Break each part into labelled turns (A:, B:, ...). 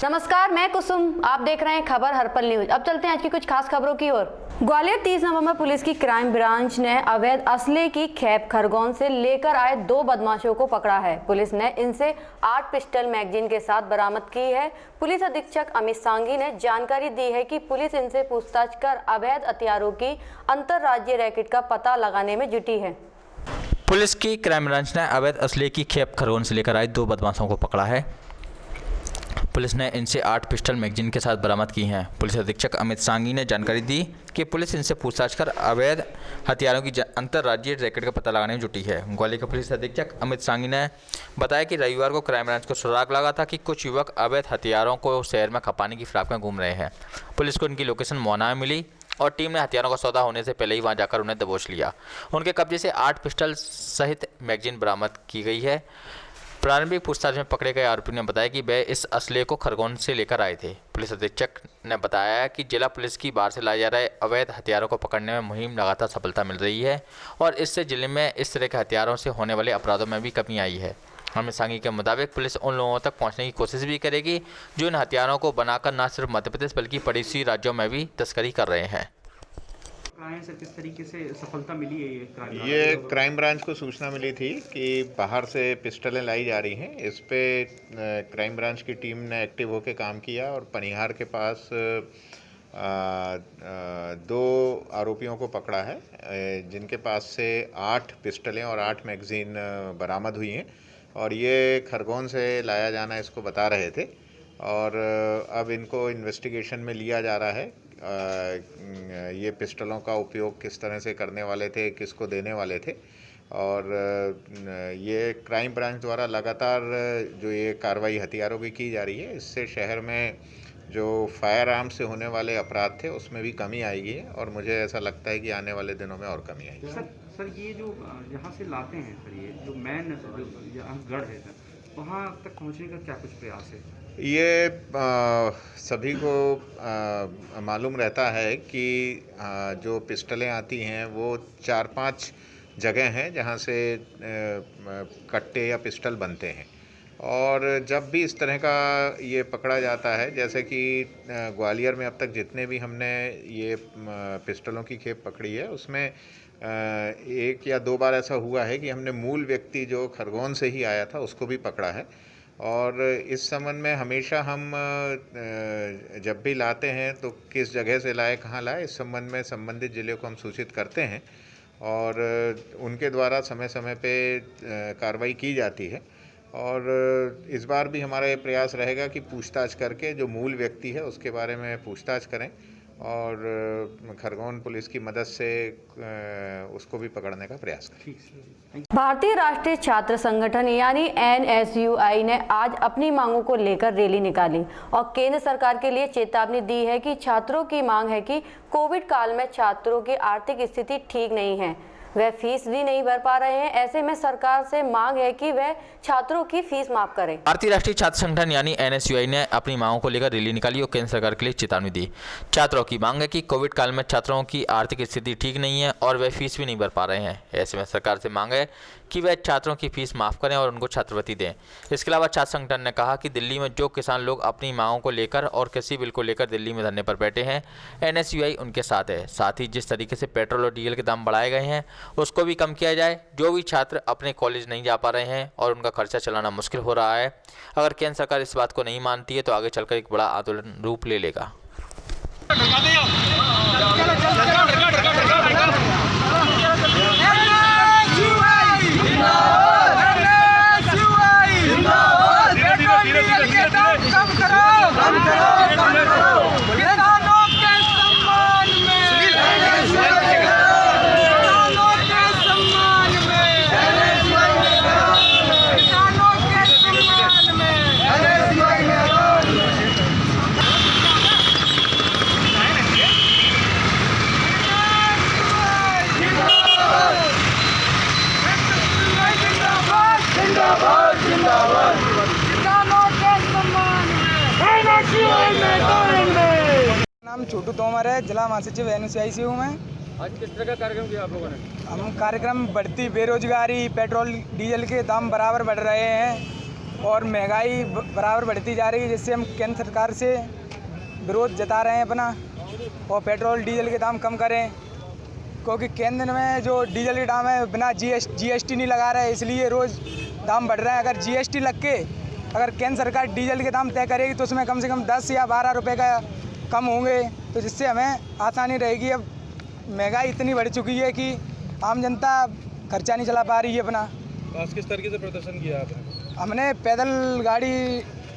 A: नमस्कार, मैं कुसुम। आप देख रहे हैं खबर हर्पल न्यूज। अब चलते हैं आज की कुछ खास खबरों की ओर। ग्वालियर 30 नवंबर पुलिस की क्राइम ब्रांच ने अवैध असले की खेप खरगोन से लेकर आए 2 बदमाशों को पकड़ा है। पुलिस ने इनसे 8 पिस्टल मैगजीन के साथ बरामद की है। पुलिस अधीक्षक अमित सांघी ने जानकारी दी है कि पुलिस इनसे पूछताछ कर अवैध हथियारों की अंतरराज्यीय रैकेट का पता लगाने में जुटी है।
B: पुलिस की क्राइम ब्रांच ने अवैध असले की खेप खरगोन से लेकर आए 2 बदमाशों को पकड़ा है। पुलिस ने इनसे 8 पिस्टल मैगजीन के साथ बरामद की हैं। पुलिस अधीक्षक अमित सांघी ने जानकारी दी कि पुलिस इनसे पूछताछ कर अवैध हथियारों की अंतरराज्यीय रैकेट का पता लगाने में जुटी है। ग्वालियर के पुलिस अधीक्षक अमित सांघी ने बताया कि रविवार को क्राइम ब्रांच को सुराग लगा था कि कुछ युवक अवैध हथियारों को शहर में खपाने की फिराक में घूम रहे हैं। पुलिस को इनकी लोकेशन मोहना में मिली और टीम ने हथियारों का सौदा होने से पहले ही वहां जाकर उन्हें दबोच लिया। उनके कब्जे से 8 पिस्टल सहित मैगजीन बरामद की गई है। प्रारंभिक पूछताछ में पकड़े गए आरोपी ने बताया कि वे इस असले को खरगोन से लेकर आए थे। पुलिस अधीक्षक ने बताया कि जिला पुलिस की बाहर से लाए जा रहे अवैध हथियारों को पकड़ने में मुहिम लगातार सफलता मिल रही है और इससे जिले में इस तरह के हथियारों से होने वाले अपराधों में भी कमी आई है। अमित सांघी के मुताबिक पुलिस उन लोगों तक पहुंचने की कोशिश भी करेगी जो इन हथियारों को बनाकर न सिर्फ मध्य प्रदेश बल्कि पड़ोसी राज्यों में भी तस्करी कर रहे हैं।
C: सर, किस तरीके से सफलता मिली है
D: ये क्राइम ब्रांच को सूचना मिली थी कि बाहर से पिस्टलें लाई जा रही हैं। इस पे क्राइम ब्रांच की टीम ने एक्टिव होकर काम किया और पनिहार के पास 2 आरोपियों को पकड़ा है जिनके पास से 8 पिस्टलें और 8 मैगजीन बरामद हुई हैं और ये खरगोन से लाया जाना इसको बता रहे थे और अब इनको इन्वेस्टिगेशन में लिया जा रहा है। ये पिस्टलों का उपयोग किस तरह से करने वाले थे, किसको देने वाले थे और ये क्राइम ब्रांच द्वारा लगातार जो ये कार्रवाई हथियारों की जा रही है, इससे शहर में जो फायर आर्म्स से होने वाले अपराध थे उसमें भी कमी आएगी और मुझे ऐसा लगता है कि आने वाले दिनों में और कमी आएगी।
C: सर ये जो यहाँ से लाते हैं सर, ये जो मेन गढ़ है सर, वहाँ तक पहुँचने का क्या कुछ प्रयास है?
D: ये सभी को मालूम रहता है कि जो पिस्टलें आती हैं वो 4-5 जगह हैं जहाँ से कट्टे या पिस्टल बनते हैं और जब भी इस तरह का ये पकड़ा जाता है, जैसे कि ग्वालियर में अब तक जितने भी हमने ये पिस्टलों की खेप पकड़ी है उसमें 1 या 2 बार ऐसा हुआ है कि हमने मूल व्यक्ति जो खरगोन से ही आया था उसको भी पकड़ा है और इस संबंध में हमेशा हम जब भी लाते हैं तो किस जगह से लाए, कहाँ लाए, इस संबंध में संबंधित ज़िले को हम सूचित करते हैं और उनके द्वारा समय समय पे कार्रवाई की जाती है और इस बार भी हमारा ये प्रयास रहेगा कि पूछताछ करके जो मूल व्यक्ति है उसके बारे में पूछताछ करें और खरगोन पुलिस की मदद से उसको भी पकड़ने का प्रयास करें।
A: भारतीय राष्ट्रीय छात्र संगठन यानी NSUI ने आज अपनी मांगों को लेकर रैली निकाली और केंद्र सरकार के लिए चेतावनी दी है कि छात्रों की मांग है कि कोविड काल में छात्रों की आर्थिक स्थिति ठीक नहीं है, वह फीस भी नहीं भर पा रहे हैं। ऐसे में सरकार से मांग है कि वह छात्रों की फीस माफ करे।
B: भारतीय राष्ट्रीय छात्र संगठन यानी NSUI ने अपनी मांगों को लेकर रैली निकाली और केंद्र सरकार के लिए चेतावनी दी। छात्रों की मांग है कि कोविड काल में छात्रों की आर्थिक स्थिति ठीक नहीं है और वे फीस भी नहीं भर पा रहे हैं। ऐसे में सरकार से मांग है कि वह छात्रों की फीस माफ करें और उनको छात्रवृत्ति दें। इसके अलावा छात्र संगठन ने कहा कि दिल्ली में जो किसान लोग अपनी मांगों को लेकर और कृषि बिल को लेकर दिल्ली में धरने पर बैठे हैं, NSUI उनके साथ है। साथ ही जिस तरीके से पेट्रोल और डीजल के दाम बढ़ाए गए हैं उसको भी कम किया जाए। जो भी छात्र अपने कॉलेज नहीं जा पा रहे हैं और उनका खर्चा चलाना मुश्किल हो रहा है, अगर केंद्र सरकार इस बात को नहीं मानती है तो आगे चलकर एक बड़ा आंदोलन रूप ले लेगा।
E: नाम छोटू तोमर है, जिला महासचिव NSUI से हूँ मैं।
C: आज किस तरह का कार्यक्रम किया आप लोगों ने?
E: हम कार्यक्रम बढ़ती बेरोजगारी, पेट्रोल डीजल के दाम बराबर बढ़ रहे हैं, और महंगाई बराबर बढ़ती जा रही है, जिससे हम केंद्र सरकार से विरोध जता रहे हैं अपना, और पेट्रोल डीजल के दाम कम करें, क्योंकि केंद्र में जो डीजल के दाम है बिना जीएसटी नहीं लगा रहे, इसलिए रोज़ दाम बढ़ रहे हैं। अगर जीएसटी लग के अगर केंद्र सरकार डीजल के दाम तय करेगी तो उसमें कम से कम 10 या 12 रुपए का कम होंगे, तो जिससे हमें आसानी रहेगी। अब महंगाई इतनी बढ़ चुकी है कि आम जनता खर्चा नहीं चला पा रही है अपना।
F: आज किस तरीके से प्रदर्शन किया आपने?
E: हमने पैदल गाड़ी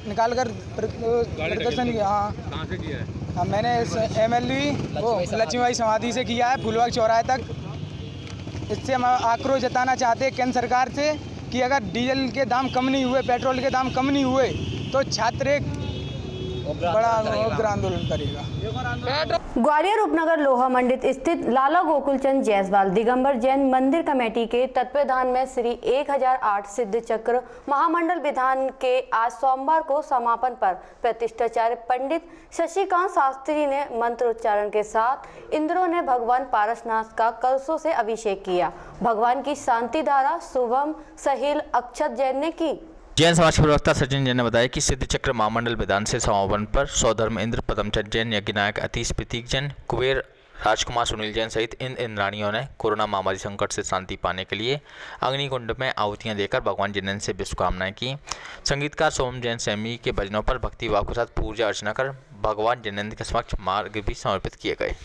E: निकाल कर प्रदर्शन किया। हाँ,
F: कहाँ से किया है?
E: हाँ, मैंने MLV वो लक्ष्मीबाई समाधि से किया है, फूलबाग चौराहे तक। इससे हम आक्रोश जताना चाहते हैं केंद्र सरकार से कि अगर डीजल के दाम कम नहीं हुए, पेट्रोल के दाम कम नहीं हुए, तो छात्र एक बड़ा उग्र आंदोलन करेगा।
A: ग्वालियर उपनगर लोहा मंडित स्थित लाला गोकुलचंद जायसवाल दिगंबर जैन मंदिर कमेटी के तत्वावधान में श्री 1008 सिद्ध चक्र महामंडल विधान के आज सोमवार को समापन पर प्रतिष्ठाचार्य पंडित शशिकांत शास्त्री ने मंत्रोच्चारण के साथ इंद्रों ने भगवान पारसनाथ का कलशों से अभिषेक किया। भगवान की शांति धारा शुभम सहिल अक्षत जैन ने की।
B: जैन समाज के प्रवक्ता सचिन जैन ने बताया कि सिद्ध चक्र महामंडल विधान से समापन पर सौधर्म इंद्र पदमचंद जैन, यज्ञनायक अतीश प्रतीक जैन, कुबेर राजकुमार सुनील जैन सहित इन इंद्राणियों ने कोरोना महामारी संकट से शांति पाने के लिए अग्निकुंड में आहुतियां देकर भगवान जिनेन्द्र से विश्वकामनाएं की। संगीतकार सोम जैन सैमी के भजनों पर भक्ति भाव के साथ पूजा अर्चना कर भगवान जिनेन्द्र के समक्ष मार्ग भी समर्पित किए गए।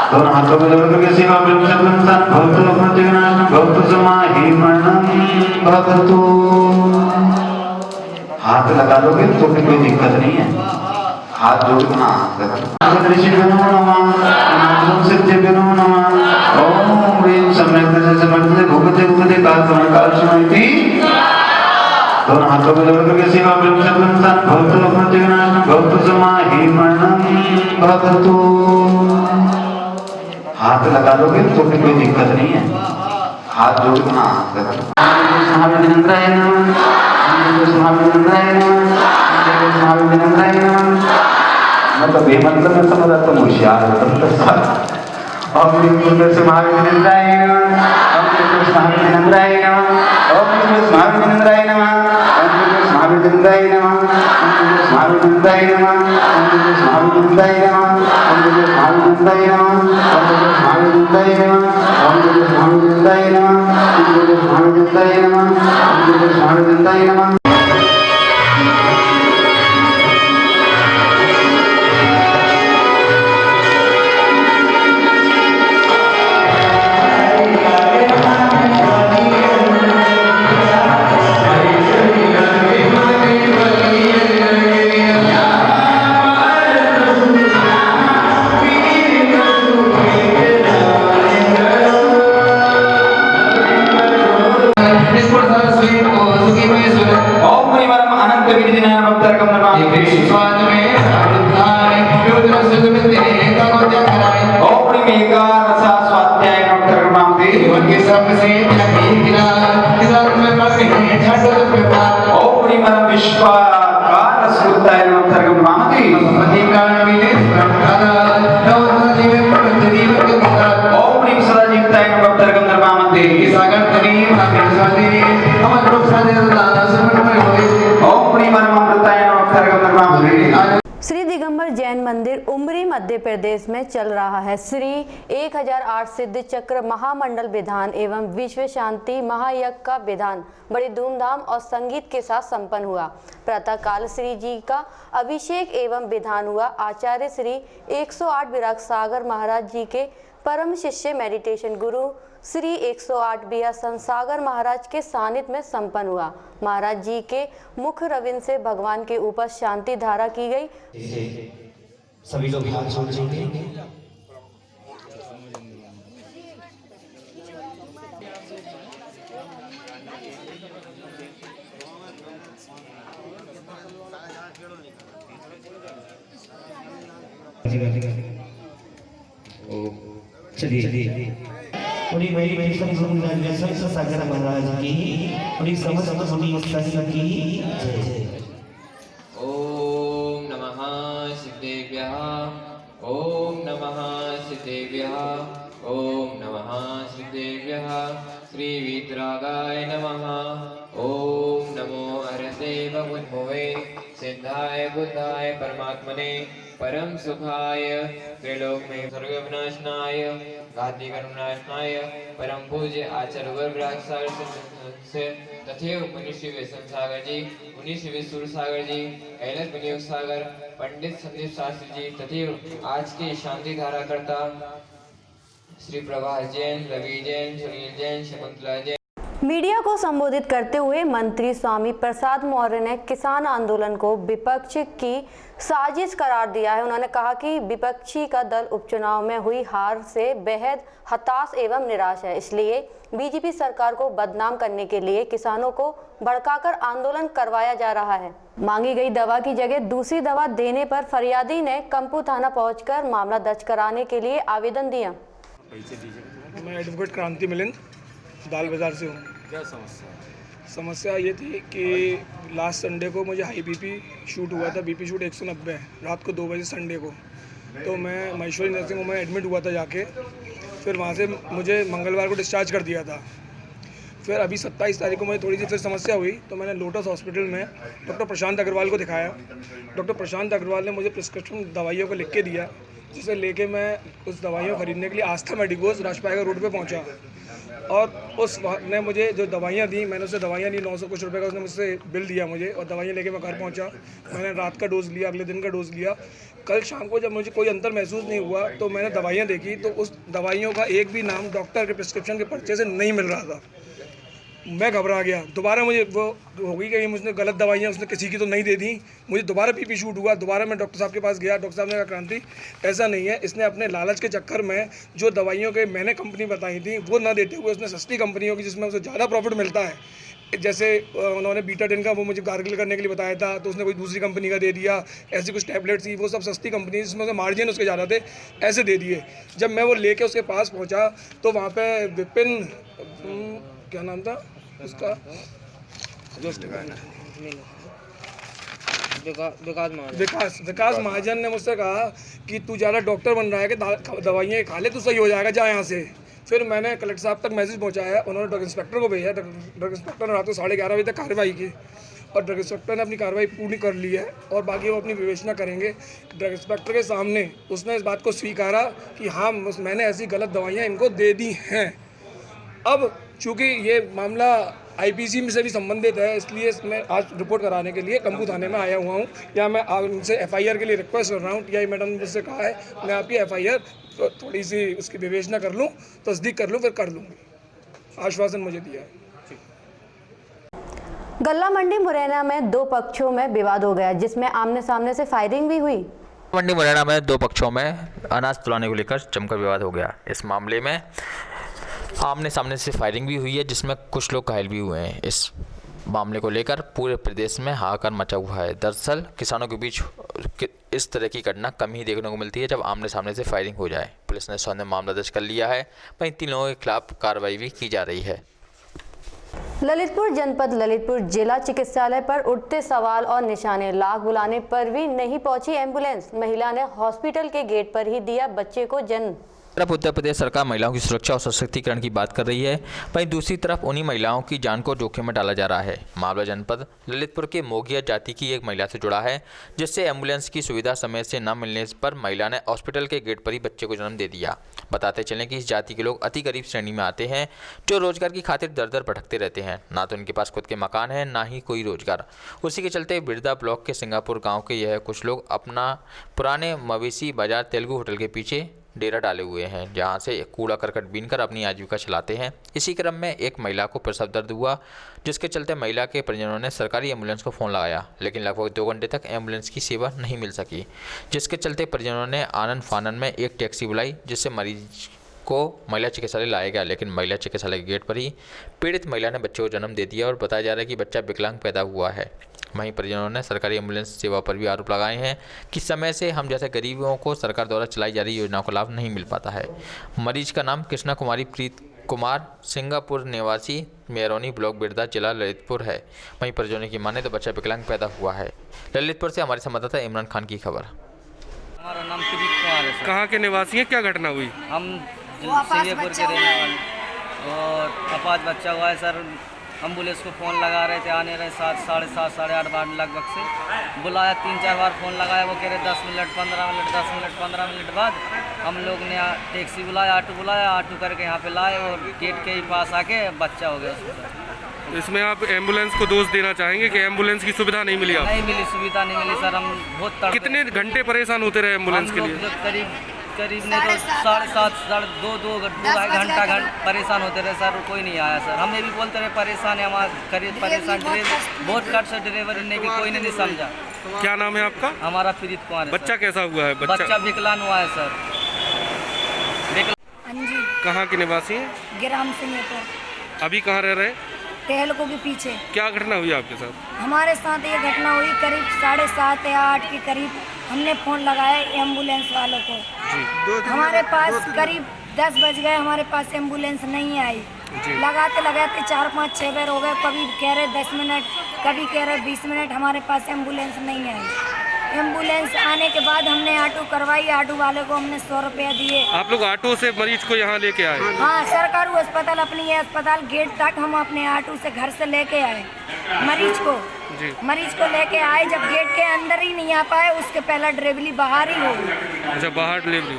G: दोनों हाथों में जोड़ करके सेवा प्रेम से भक्त लोकमत जगन्नाथ भक्त समाहि मरणम भक्तो। हाथ लगा लोगे तो फिर कोई दिक्कत नहीं है, हाथ जोड़ के हाथ लगा ऋषि बनो नमः नाम सिद्धि बनो नमः ओम ह्रीं सम्यक से समर्थ भूपते भूपते काल समाहि। दोनों हाथों में जोड़ करके सेवा प्रेम से भक्त लोकमत जगन्नाथ भक्त समाहि मरणम भक्तो। हाथ लगा लोगे तो फिर कोई दिक्कत नहीं है, हाथ जोड़ के हाथ लगा। मतलब बेमतलब में समझ आता हूँ, होशियार
A: श्री दिगंबर जैन मंदिर उमरी मध्य प्रदेश में चल रहा है श्री 1008 सिद्ध चक्र महामंडल विधान एवं विश्व शांति महायज्ञ का विधान बड़ी धूमधाम और संगीत के साथ संपन्न हुआ। प्रातः काल श्री जी का अभिषेक एवं विधान हुआ। आचार्य श्री 108 विराग सागर महाराज जी के परम शिष्य मेडिटेशन गुरु श्री 108 बिया संसागर महाराज के सानिध्य में संपन्न हुआ। महाराज जी के मुख रविंद्र से भगवान के ऊपर शांति धारा की गई।
H: सभी लोग हाथ जोड़ देंगे। चलिए उन्हीं मेरी कृष्ण सागर महाराज की उन्हीं समस्त मुनि संत की जय।
I: ओम नमः सिद्धेभ्यः ओम नमः सिद्धेभ्यः ओम नमः सिद्धेभ्यः श्री वीतरागाय नमः। ओम नमो हरते भगवन्मोहे सिद्धाय बुद्धाय परमात्मने परम सुखाय त्रिलोक में सर्व विनाशनाय घाती कर्मनाशनाय परम पूज्य आचार्य गुरुराज सागर से तथैव मुनि श्री व्यसन सागर जी, मुनि श्री विशुर सागर जी, कैलाश विनियोग सागर, पंडित संदीप शास्त्री जी तथैव आज की शांति धारा करता श्री प्रभास जैन, रवि जैन, सुनील जैन, शकुंतला जैन।
A: मीडिया को संबोधित करते हुए मंत्री स्वामी प्रसाद मौर्य ने किसान आंदोलन को विपक्ष की साजिश करार दिया है। उन्होंने कहा कि विपक्षी का दल उपचुनाव में हुई हार से बेहद हताश एवं निराश है, इसलिए बीजेपी सरकार को बदनाम करने के लिए किसानों को भड़काकर आंदोलन करवाया जा रहा है। मांगी गई दवा की जगह दूसरी दवा देने पर फरियादी ने कंपू थाना पहुंचकर मामला दर्ज कराने के लिए आवेदन दिया।
F: मैं एडवोकेट क्रांति मिलिंद दाल बाज़ार से हूँ।
C: क्या
F: समस्या ये थी कि लास्ट संडे को मुझे हाई बीपी शूट हुआ था। बीपी शूट 190 है रात को 2 बजे संडे को। तो मैं महेश्वरी नर्सिंग होम में एडमिट हुआ था जाके। फिर वहाँ से मुझे मंगलवार को डिस्चार्ज कर दिया था। फिर अभी 27 तारीख को मुझे थोड़ी सी फिर समस्या हुई तो मैंने लोटस हॉस्पिटल में डॉक्टर प्रशांत अग्रवाल को दिखाया। डॉक्टर प्रशांत अग्रवाल ने मुझे प्रिस्क्रिप्शन दवाइयों को लिख के दिया, जिसे लेके मैं उस दवाइयों खरीदने के लिए आस्था मेडिकोज राजपाएगा रोड पे पहुंचा। और उस ने मुझे जो दवाइयाँ दी, मैंने उससे दवाइयाँ ली 900 कुछ रुपये का उसने मुझसे बिल दिया मुझे, और दवाइयाँ लेके मैं घर पहुंचा। मैंने रात का डोज लिया, अगले दिन का डोज लिया। कल शाम को जब मुझे कोई अंतर महसूस नहीं हुआ तो मैंने दवाइयाँ देखी तो उस दवाइयों का एक भी नाम डॉक्टर के प्रिस्क्रिप्शन के पर्चे से नहीं मिल रहा था। मैं घबरा गया। दोबारा मुझे वो हो गई कि मुझने गलत दवाइयाँ उसने किसी की तो नहीं दे दी। मुझे दोबारा बीपी शूट हुआ। दोबारा मैं डॉक्टर साहब के पास गया। डॉक्टर साहब ने कहा क्रांति ऐसा नहीं है, इसने अपने लालच के चक्कर में जो दवाइयों के मैंने कंपनी बताई थी वो ना देते हुए उसने सस्ती कंपनियों की जिसमें उसे ज़्यादा प्रॉफिट मिलता है, जैसे उन्होंने बीटाडिन का वो मुझे गार्गिल करने के लिए बताया था तो उसने कोई दूसरी कंपनी का दे दिया। ऐसी कुछ टैबलेट थी वो सब सस्ती कंपनी जिसमें से मार्जिन उसके ज़्यादा थे, ऐसे दे दिए। जब मैं वो लेके उसके पास पहुंचा तो वहाँ पे विपिन क्या नाम था उसका, विकास महाजन ने मुझसे कहा कि तू ज़्यादा डॉक्टर बन रहा है कि दवाइयाँ खा ले तो सही हो जाएगा, जा यहाँ से। फिर मैंने कलेक्टर साहब तक मैसेज पहुंचाया, उन्होंने ड्रग इंस्पेक्टर को भेजा। ड्रग इंस्पेक्टर ने रात को 11:30 बजे तक कार्रवाई की और ड्रग इंस्पेक्टर ने अपनी कार्रवाई पूरी कर ली है और बाकी वो अपनी विवेचना करेंगे। ड्रग इंस्पेक्टर के सामने उसने इस बात को स्वीकारा कि हाँ मैंने ऐसी गलत दवाइयाँ इनको दे दी हैं। अब चूँकि ये मामला आईपीसी में से भी संबंधित है, इसलिए मैं आज रिपोर्ट कराने के लिए कंपू थाने में आया हुआ हूँ। या मैं उनसे एफआईआर के लिए रिक्वेस्ट कर रहा हूँ। टीआई मैडम ने मुझसे कहा है मैं आपकी एफआईआर थोड़ी सी उसकी विवेचना कर लूँ, तस्दीक कर लूँ, फिर कर लूँगी। आश्वासन मुझे दिया है।
A: गल्ला मंडी मुरैना में 2 पक्षों में विवाद हो गया, जिसमें आमने सामने से फायरिंग भी हुई।
B: मंडी मुरैना में 2 पक्षों में अनाज तुलाने को लेकर जमकर विवाद हो गया। इस मामले में आमने सामने से फायरिंग भी हुई है, जिसमें कुछ लोग घायल भी हुए हैं। इस मामले को लेकर पूरे प्रदेश में हाहाकार मचा हुआ है। दरअसल किसानों के बीच इस तरह की घटना कम ही देखने को मिलती है जब आमने सामने से फायरिंग हो जाए। पुलिस ने स्वयं मामला दर्ज कर लिया है, वहीं 3 लोगों के खिलाफ कार्रवाई भी की जा रही है।
A: ललितपुर जनपद ललितपुर जिला चिकित्सालय पर उठते सवाल और निशाने, लाख बुलाने पर भी नहीं पहुंची एम्बुलेंस। महिला ने हॉस्पिटल के गेट पर ही दिया बच्चे को जन्म।
B: तरफ उत्तर प्रदेश सरकार महिलाओं की सुरक्षा और सशक्तिकरण की बात कर रही है, वहीं दूसरी तरफ उन्हीं महिलाओं की जान को जोखिम में डाला जा रहा है। मामला जनपद ललितपुर के मोगिया जाति की एक महिला से जुड़ा है, जिससे एम्बुलेंस की सुविधा समय से न मिलने पर महिला ने हॉस्पिटल के गेट पर ही बच्चे को जन्म दे दिया। बताते चलें कि इस जाति के लोग अति गरीब श्रेणी में आते हैं, जो रोजगार की खातिर दर दर भटकते रहते हैं। ना तो उनके पास खुद के मकान है, ना ही कोई रोजगार। उसी के चलते बिरदा ब्लॉक के सिंगापुर गाँव के यह कुछ लोग अपना पुराने मवेशी बाजार तेलुगु होटल के पीछे डेरा डाले हुए हैं, जहां से कूड़ा करकट बीनकर अपनी आजीविका चलाते हैं। इसी क्रम में एक महिला को प्रसव दर्द हुआ, जिसके चलते महिला के परिजनों ने सरकारी एम्बुलेंस को फ़ोन लगाया, लेकिन लगभग 2 घंटे तक एम्बुलेंस की सेवा नहीं मिल सकी, जिसके चलते परिजनों ने आनन फानन में एक टैक्सी बुलाई, जिससे मरीज को महिला चिकित्सालय लाया गया। लेकिन महिला चिकित्सालय के गेट पर ही पीड़ित महिला ने बच्चे को जन्म दे दिया और बताया जा रहा है कि बच्चा विकलांग पैदा हुआ है। वहीं परिजनों ने सरकारी एम्बुलेंस सेवा पर भी आरोप लगाए हैं कि समय से हम जैसे गरीबों को सरकार द्वारा चलाई जा रही योजनाओं का लाभ नहीं मिल पाता है। मरीज का नाम कृष्णा कुमारी प्रीत कुमार, सिंगापुर निवासी, मेहरौनी ब्लॉक बिरदा, जिला ललितपुर है। वहीं परिजनों की माने तो बच्चा विकलांग पैदा हुआ है। ललितपुर से हमारे संवाददाता इमरान खान की खबर।
J: हमारा नाम प्रीत कुमार है सर।
F: कहाँ के निवासी हैं, क्या घटना हुई?
J: हम सिंगापुर के रहने वाले और अपाज बच्चा हुआ है सर। एम्बुलेंस को फ़ोन लगा रहे थे, आने रहे 7, साढ़े 7, साढ़े 8 लगभग से बुलाया। 3-4 बार फ़ोन लगाया, वो कह रहे 10 मिनट 15 मिनट 10 मिनट 15 मिनट बाद हम लोग ने टैक्सी बुलाया, ऑटो बुलाया, ऑटो करके यहाँ पे लाए और गेट के ही पास आके बच्चा हो गया उसको।
F: इसमें आप एम्बुलेंस को दोष देना चाहेंगे कि एम्बुलेंस की सुविधा नहीं मिली? आप
J: नहीं मिली, सुविधा नहीं मिली सर। हम बहुत तड़पे।
F: कितने घंटे परेशान होते रहे एम्बुलेंस के लिए?
J: करीब ने तो 7:30 साढ़े 2 घंटा परेशान होते रहे सर। कोई नहीं आया सर। हम ये भी बोलते रहे परेशान है, हमारे करीब परेशान ड्राइवर बहुत कट से ड्राइवर ने कि कोई नहीं समझा।
F: क्या नाम है आपका?
J: हमारा प्रीत कुमार है।
F: बच्चा कैसा हुआ है?
J: बच्चा विकलांग हुआ है सर।
F: कहाँ के निवासी हैं?
K: ग्राम सिंहपुर।
F: अभी कहाँ रह रहे?
K: टहलको के पीछे।
F: क्या घटना हुई आपके साथ?
K: हमारे साथ ये घटना हुई करीब 7:30 या 8 के करीब। हमने फ़ोन लगाया एम्बुलेंस वालों को। हमारे पास करीब 10 बज गए, हमारे पास एम्बुलेंस नहीं आई। लगाते लगाते 4-5-6 बार हो गए। कभी कह रहे 10 मिनट, कभी कह रहे 20 मिनट, हमारे पास एम्बुलेंस नहीं आई। एम्बुलेंस आने के बाद हमने ऑटो करवाई, ऑटो वाले को हमने 100 रुपया दिए।
F: आप लोग ऑटो से मरीज को यहाँ लेके आए?
K: हाँ, सरकारी अस्पताल, अपनी अस्पताल गेट तक हम अपने ऑटो से घर से लेके आए मरीज को लेके आए। जब गेट के अंदर ही नहीं आ पाए, उसके पहला डिलीवरी बाहर ही हो गई।
F: अच्छा, बाहर डिलीवरी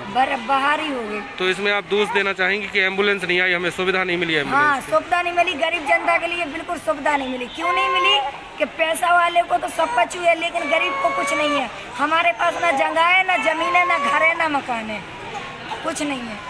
K: बाहर ही हो गई।
F: तो इसमें आप दोष देना चाहेंगे कि एम्बुलेंस नहीं आई, हमें सुविधा नहीं मिली?
K: हाँ, सुविधा नहीं मिली। गरीब जनता के लिए बिल्कुल सुविधा नहीं मिली। क्यों नहीं मिली? कि पैसा वाले को तो सब कुछ है, लेकिन गरीब को कुछ नहीं है। हमारे पास ना जगह है, ना जमीन है, ना घर है, ना मकान है, कुछ नहीं है।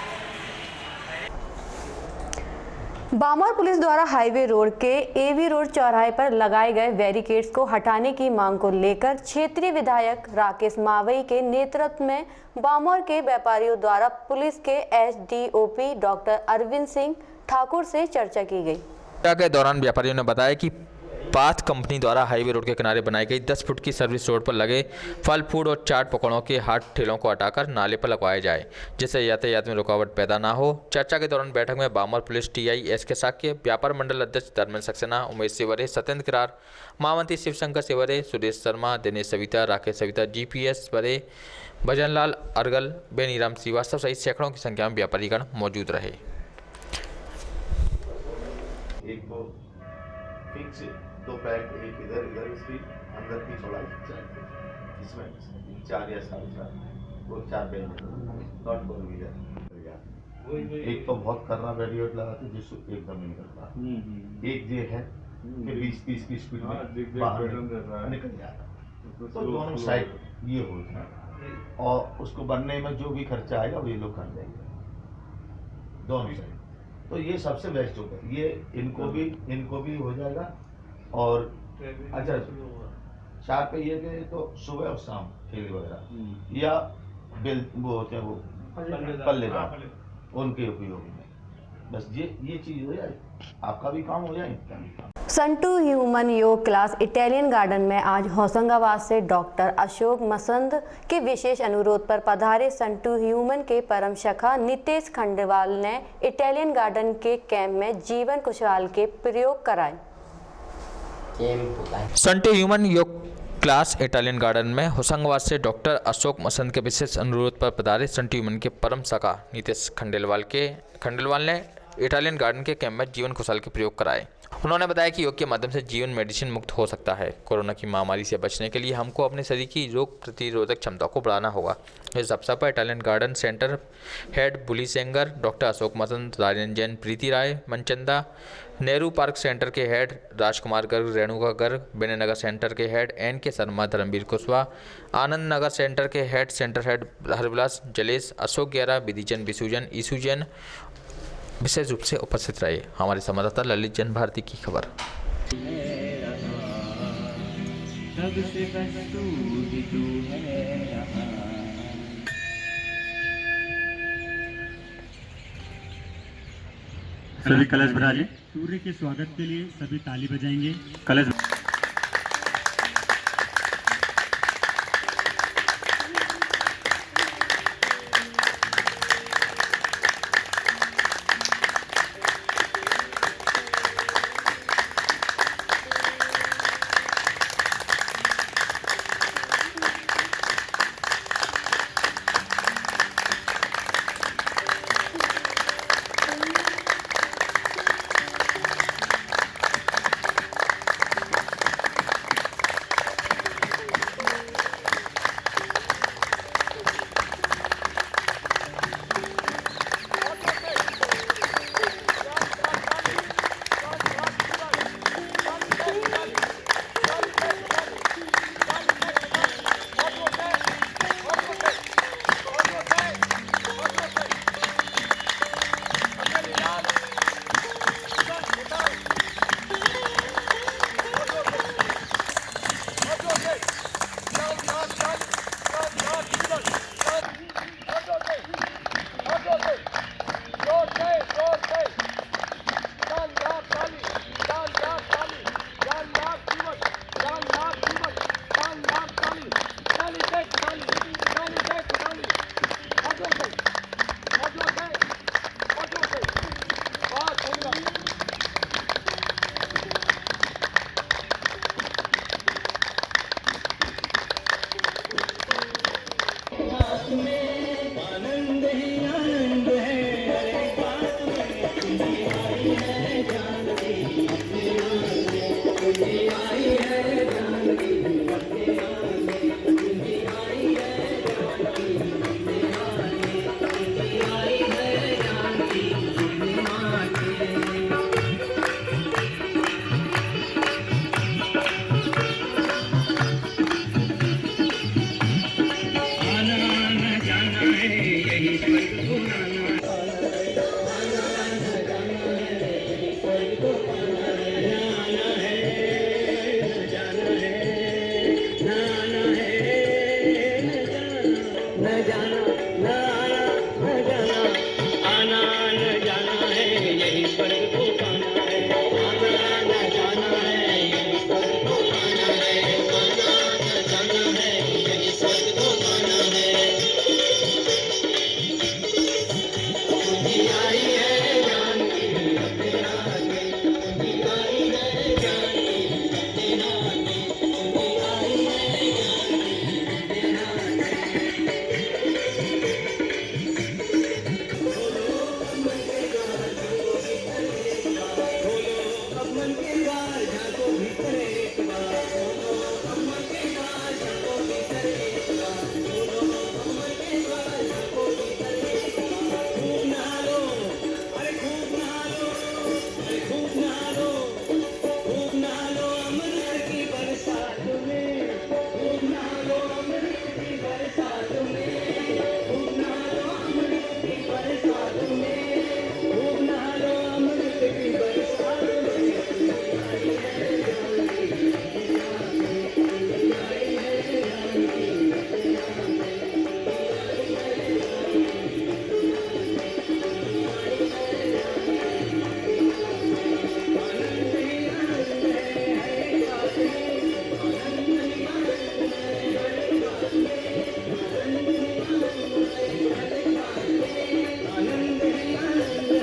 A: बामौर पुलिस द्वारा हाईवे रोड के एवी रोड चौराहे पर लगाए गए बैरिकेड्स को हटाने की मांग को लेकर क्षेत्रीय विधायक राकेश मावई के नेतृत्व में बामौर के व्यापारियों द्वारा पुलिस के एसडीओपी डॉक्टर अरविंद सिंह ठाकुर से चर्चा की गई।
B: चर्चा के दौरान व्यापारियों ने बताया कि पाथ कंपनी द्वारा हाईवे रोड के किनारे बनाई गई 10 फुट की सर्विस रोड पर लगे फल फूड और चाट पकौड़ों के हाट ठेलों को हटाकर नाले पर लगवाया जाए, जिससे यातायात में रुकावट पैदा ना हो। चर्चा के दौरान बैठक में Bamour police TI SK Sakya, व्यापार मंडल अध्यक्ष धर्मेंद्र सक्सेना, उमेश सेवरे, सत्येंद्र किरार, महामंत्री शिवशंकर सेवरे, सुरेश शर्मा, दिनेश सविता, राकेश सविता, जीपीएस वरे, भजनलाल अरगल, बेनीराम श्रीवास्तव सहित सैकड़ों की संख्या में व्यापारीगण मौजूद रहे।
L: दो पैक एक इधर इसकी अंदर की चौड़ाई 4 फीट, इसमें 4 या 4.5 वो 4 बेल नॉट बोल गया। एक तो बहुत करना बैरियर लगाते जिसको एकदम नहीं करता। एक ये है कि 20-30 की स्पीड में बाहर निकल जाता, तो दोनों साइड ये होता है और उसको बनने में जो भी खर्चा आएगा वो ये लोग कर देंगे दोनों साइड। तो ये सबसे बेस्ट होगा, ये इनको भी हो जाएगा। और अच्छा 4 पे ये थे तो सुबह और शाम ठेले वगैरह या बिल वो होते हैं वो पल्लेदार, उनके उपयोग में बस ये चीज़ हो जाए, आपका भी काम हो जाए।
A: संटू ह्यूमन योग क्लास इटालियन गार्डन में आज होशंगाबाद से डॉक्टर अशोक मसंद के विशेष अनुरोध पर पधारे संटू ह्यूमन के परम सखा नितेश खंडेलवाल ने इटालियन गार्डन के कैंप में जीवन खुशहाल के प्रयोग कराए।
B: संटू ह्यूमन योग क्लास इटालियन गार्डन में होशंगाबाद से डॉक्टर अशोक मसंद के विशेष अनुरोध पर पधारे संटू ह्यूमन के परम सखा नितेश खंडेलवाल ने इटालियन गार्डन के कैंप में जीवन खुशहाल के प्रयोग कराए। उन्होंने बताया कि योग के माध्यम से जीवन मेडिसिन मुक्त हो सकता है। कोरोना की महामारी से बचने के लिए हमको अपने शरीर की रोग प्रतिरोधक क्षमता को बढ़ाना होगा। इस अवसर पर इटालियन गार्डन सेंटर हेड बुली सेंगर, डॉक्टर अशोक मसंद, राजन जैन, प्रीति राय, मनचंदा, नेहरू पार्क सेंटर के हेड राजकुमार गर्ग, रेणुका गर्ग, विनय नगर सेंटर के हेड एन के शर्मा, धर्मवीर कुशवाहा, आनंद नगर सेंटर के सेंटर हेड हरविलास, जलेश, अशोक गैरा, विधिजन, विसुजन, ईसुजन विशेष रूप से उपस्थित रहे। हमारे संवाददाता ललित जैन भारती की खबर।
M: सभी कलश बना लिए। सूर्य के स्वागत के लिए सभी ताली बजाएंगे। कलश